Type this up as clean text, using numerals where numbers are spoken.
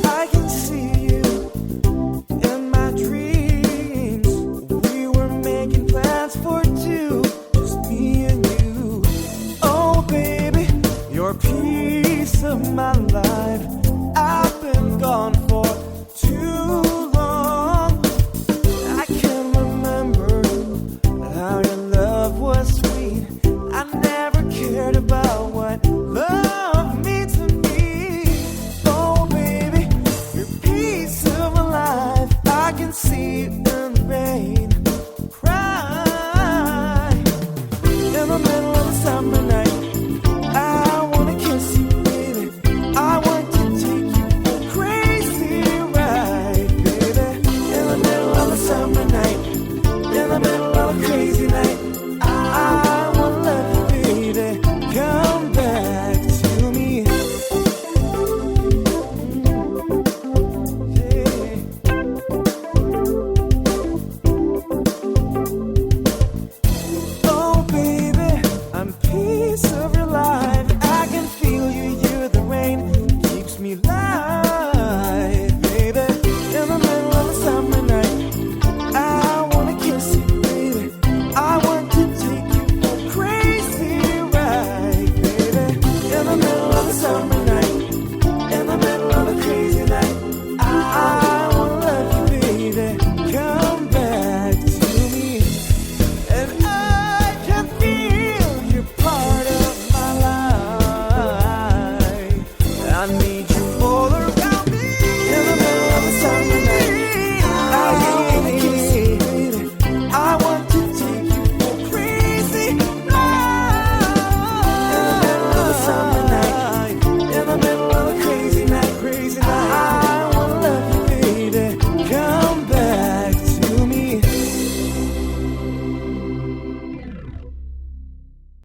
I can see you in my dreams. We were making plans for two, just me and you. Oh baby, you're a piece of my life. I've been gone for too long. I can remember how your love was sweet. I never cared about what love means to me. Oh baby, you're a piece of my life. I can see you in the rain cry in the middle of a summer night. I wanna kiss you, baby. I want to take you for a crazy ride, baby. In the middle of a summer night, in the middle of a crazy night. I wanna love you, baby. Come back to me. Yeah. Oh baby, I'm a piece of your life.